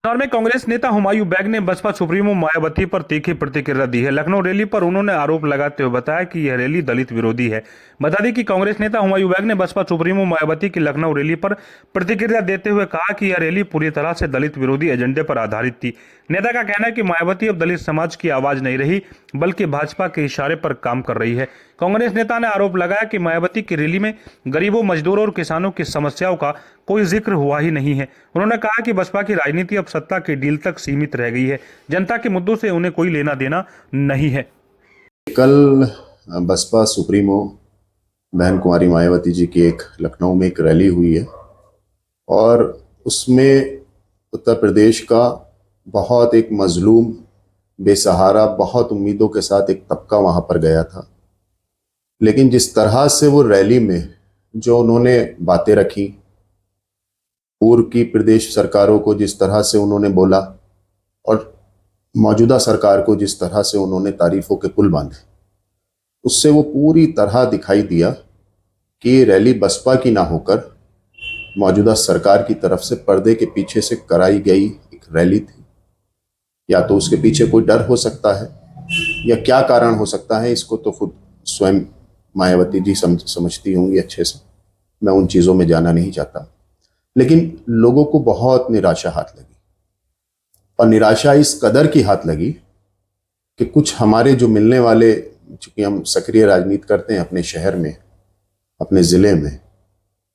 बिहार में कांग्रेस नेता हुमायूं बैग ने बसपा सुप्रीमो मायावती पर तीखी प्रतिक्रिया दी है। लखनऊ रैली पर उन्होंने आरोप लगाते हुए बताया कि यह रैली दलित विरोधी है। बता दें कि कांग्रेस नेता हुमायूं बैग ने बसपा सुप्रीमो मायावती की लखनऊ रैली पर प्रतिक्रिया देते हुए कहा कि यह रैली पूरी तरह से दलित विरोधी एजेंडे पर आधारित थी। नेता का कहना है कि मायावती अब दलित समाज की आवाज नहीं रही, बल्कि भाजपा के इशारे पर काम कर रही है। कांग्रेस नेता ने आरोप लगाया कि मायावती की रैली में गरीबों, मजदूरों और किसानों की समस्याओं का कोई जिक्र हुआ ही नहीं है। उन्होंने कहा कि बसपा की राजनीति अब सत्ता की डील तक सीमित रह गई है, जनता के मुद्दों से उन्हें कोई लेना देना नहीं है। कल बसपा सुप्रीमो बहन कुमारी मायावती जी की एक लखनऊ में एक रैली हुई है और उसमें उत्तर प्रदेश का बहुत एक मजलूम, बेसहारा, बहुत उम्मीदों के साथ एक तबका वहां पर गया था। लेकिन जिस तरह से वो रैली में जो उन्होंने बातें रखी, पूर्व की प्रदेश सरकारों को जिस तरह से उन्होंने बोला और मौजूदा सरकार को जिस तरह से उन्होंने तारीफों के पुल बांधे, उससे वो पूरी तरह दिखाई दिया कि रैली बसपा की ना होकर मौजूदा सरकार की तरफ से पर्दे के पीछे से कराई गई एक रैली थी। या तो उसके पीछे कोई डर हो सकता है या क्या कारण हो सकता है, इसको तो खुद स्वयं मायावती जी समझती होंगी अच्छे से। मैं उन चीज़ों में जाना नहीं चाहता। लेकिन लोगों को बहुत निराशा हाथ लगी और निराशा इस कदर की हाथ लगी कि कुछ हमारे जो मिलने वाले, चूंकि हम सक्रिय राजनीति करते हैं अपने शहर में, अपने ज़िले में,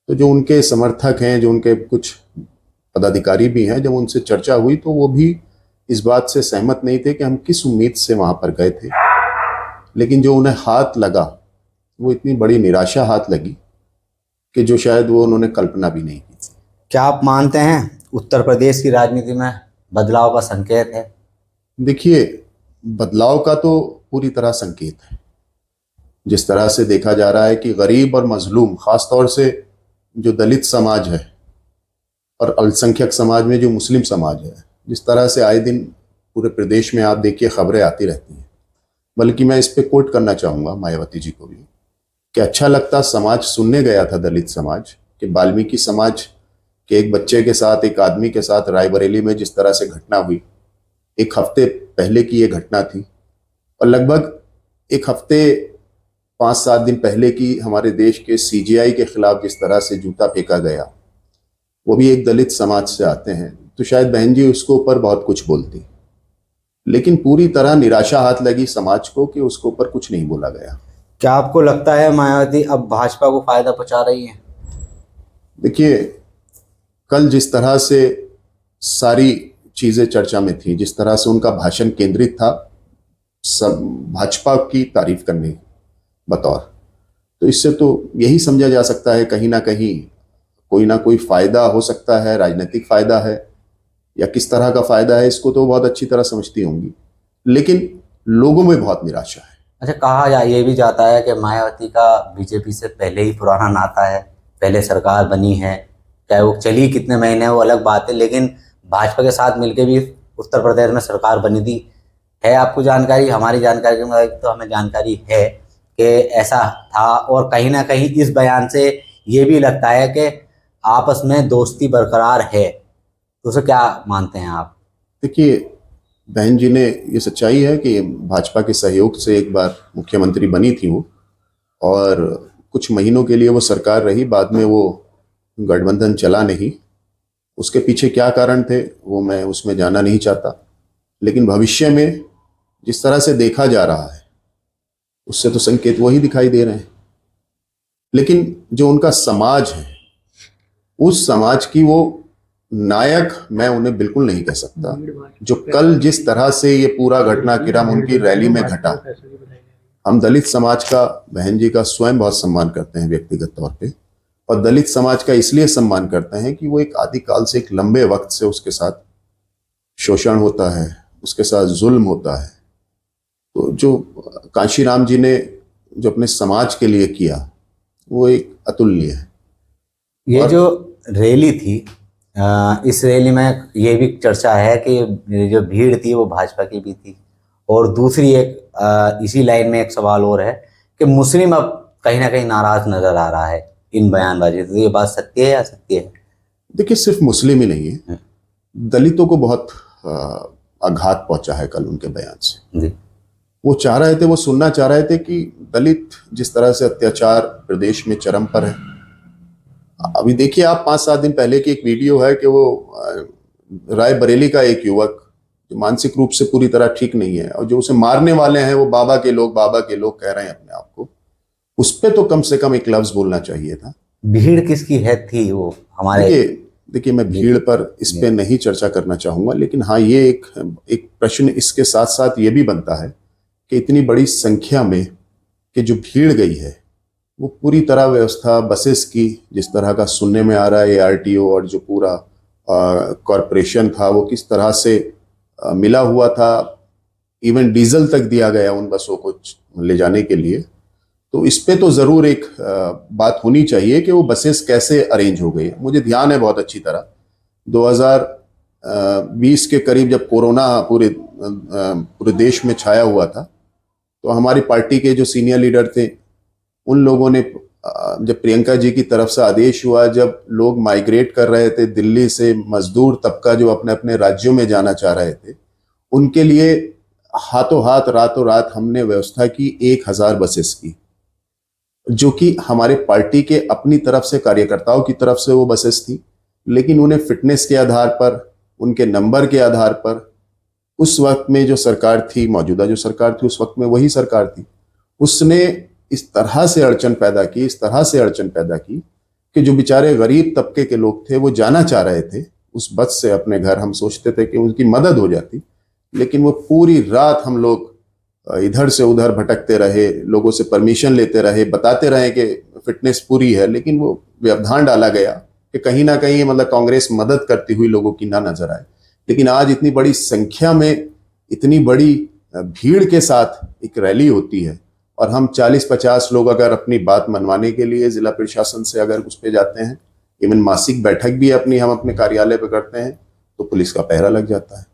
तो जो उनके समर्थक हैं, जो उनके कुछ पदाधिकारी भी हैं, जब उनसे चर्चा हुई तो वो भी इस बात से सहमत नहीं थे कि हम किस उम्मीद से वहाँ पर गए थे। लेकिन जो उन्हें हाथ लगा वो इतनी बड़ी निराशा हाथ लगी कि जो शायद वो उन्होंने कल्पना भी नहीं की थी। क्या आप मानते हैं उत्तर प्रदेश की राजनीति में बदलाव का संकेत है? देखिए, बदलाव का तो पूरी तरह संकेत है। जिस तरह से देखा जा रहा है कि गरीब और मजलूम, खासतौर से जो दलित समाज है और अल्पसंख्यक समाज में जो मुस्लिम समाज है, जिस तरह से आए दिन पूरे प्रदेश में आप देखिए खबरें आती रहती हैं। बल्कि मैं इस पे कोट करना चाहूँगा मायावती जी को भी कि अच्छा लगता समाज सुनने गया था दलित समाज, कि वाल्मीकि समाज के एक बच्चे के साथ, एक आदमी के साथ रायबरेली में जिस तरह से घटना हुई, एक हफ्ते पहले की ये घटना थी। और लगभग एक हफ्ते 5-7 दिन पहले की हमारे देश के सीजेआई के खिलाफ जिस तरह से जूता फेंका गया, वो भी एक दलित समाज से आते हैं, तो शायद बहन जी उसको ऊपर बहुत कुछ बोलती। लेकिन पूरी तरह निराशा हाथ लगी समाज को कि उसके ऊपर कुछ नहीं बोला गया। क्या आपको लगता है मायावती अब भाजपा को फायदा पहुंचा रही है? देखिए, कल जिस तरह से सारी चीजें चर्चा में थी, जिस तरह से उनका भाषण केंद्रित था सब भाजपा की तारीफ करने बतौर, तो इससे तो यही समझा जा सकता है कहीं ना कोई फायदा हो सकता है, राजनीतिक फायदा है या किस तरह का फायदा है, इसको तो बहुत अच्छी तरह समझती होंगी। लेकिन लोगों में बहुत निराशा है। अच्छा, कहा ये भी जाता है कि मायावती का बीजेपी से पहले ही पुराना नाता है, पहले सरकार बनी है, चाहे वो चली कितने महीने वो अलग बात है, लेकिन भाजपा के साथ मिलकर भी उत्तर प्रदेश में सरकार बनी थी। है आपको जानकारी? हमारी जानकारी के मुताबिक तो हमें जानकारी है कि ऐसा था, और कहीं ना कहीं इस बयान से ये भी लगता है कि आपस में दोस्ती बरकरार है। तो उसे क्या मानते हैं आप? देखिए, बहन जी ने, ये सच्चाई है कि भाजपा के सहयोग से एक बार मुख्यमंत्री बनी थी वो, और कुछ महीनों के लिए वो सरकार रही, बाद में वो गठबंधन चला नहीं। उसके पीछे क्या कारण थे वो मैं उसमें जाना नहीं चाहता। लेकिन भविष्य में जिस तरह से देखा जा रहा है उससे तो संकेत वही दिखाई दे रहे हैं। लेकिन जो उनका समाज है, उस समाज की वो नायक मैं उन्हें बिल्कुल नहीं कह सकता। जो कल जिस तरह से ये पूरा घटनाक्रम उनकी रैली में घटा, हम दलित समाज का, बहन जी का स्वयं बहुत सम्मान करते हैं व्यक्तिगत तौर पे, और दलित समाज का इसलिए सम्मान करते हैं कि वो एक आदिकाल से, एक लंबे वक्त से उसके साथ शोषण होता है, उसके साथ जुल्म होता है। तो जो कांशीराम जी ने जो अपने समाज के लिए किया वो एक अतुल्य है। ये जो रैली थी, इस रैली में ये भी चर्चा है कि जो भीड़ थी वो भाजपा की भी थी, और दूसरी एक इसी लाइन में एक सवाल और है कि मुस्लिम अब कहीं ना कहीं नाराज नजर आ रहा है इन बयानबाजी से। तो ये बात सत्य है या असत्य है? देखिए, सिर्फ मुस्लिम ही नहीं है, दलितों को बहुत आघात पहुंचा है कल उनके बयान से। जी। वो चाह रहे थे, वो सुनना चाह रहे थे कि दलित जिस तरह से अत्याचार प्रदेश में चरम पर है। अभी देखिए आप 5-7 दिन पहले की एक वीडियो है कि वो रायबरेली का एक युवक जो मानसिक रूप से पूरी तरह ठीक नहीं है और जो उसे मारने वाले हैं वो बाबा के लोग कह रहे हैं अपने आप को, उस पे तो कम से कम एक लफ्ज बोलना चाहिए था। भीड़ किसकी है थी वो हमारे? देखिए मैं भीड़ पर इस पे नहीं चर्चा करना चाहूंगा, लेकिन हाँ ये एक प्रश्न इसके साथ साथ ये भी बनता है कि इतनी बड़ी संख्या में कि जो भीड़ गई है वो पूरी तरह व्यवस्था बसेस की जिस तरह का सुनने में आ रहा है, आरटीओ और जो पूरा कॉरपोरेशन था वो किस तरह से मिला हुआ था, इवन डीजल तक दिया गया उन बसों को ले जाने के लिए। तो इस पे तो ज़रूर एक बात होनी चाहिए कि वो बसेस कैसे अरेंज हो गई। मुझे ध्यान है बहुत अच्छी तरह 2020 के करीब जब कोरोना पूरे देश में छाया हुआ था, तो हमारी पार्टी के जो सीनियर लीडर थे उन लोगों ने जब प्रियंका जी की तरफ से आदेश हुआ, जब लोग माइग्रेट कर रहे थे दिल्ली से, मजदूर तबका जो अपने अपने राज्यों में जाना चाह रहे थे, उनके लिए हाथों हाथ रातों रात हमने व्यवस्था की 1000 बसेस की, जो कि हमारे पार्टी के अपनी तरफ से कार्यकर्ताओं की तरफ से वो बसेस थी, लेकिन उन्हें फिटनेस के आधार पर, उनके नंबर के आधार पर उस वक्त में जो सरकार थी, मौजूदा जो सरकार थी उस वक्त में वही सरकार थी, उसने इस तरह से अड़चन पैदा की कि जो बेचारे गरीब तबके के लोग थे वो जाना चाह रहे थे उस बस से अपने घर। हम सोचते थे कि उनकी मदद हो जाती, लेकिन वो पूरी रात हम लोग इधर से उधर भटकते रहे, लोगों से परमिशन लेते रहे, बताते रहे कि फिटनेस पूरी है, लेकिन वो व्यवधान डाला गया कि कहीं ना कहीं मतलब कांग्रेस मदद करती हुई लोगों की ना नजर आए। लेकिन आज इतनी बड़ी संख्या में, इतनी बड़ी भीड़ के साथ एक रैली होती है और हम 40-50 लोग अगर अपनी बात मनवाने के लिए जिला प्रशासन से अगर उस पे जाते हैं, इवन मासिक बैठक भी अपनी हम अपने कार्यालय पे करते हैं, तो पुलिस का पहरा लग जाता है।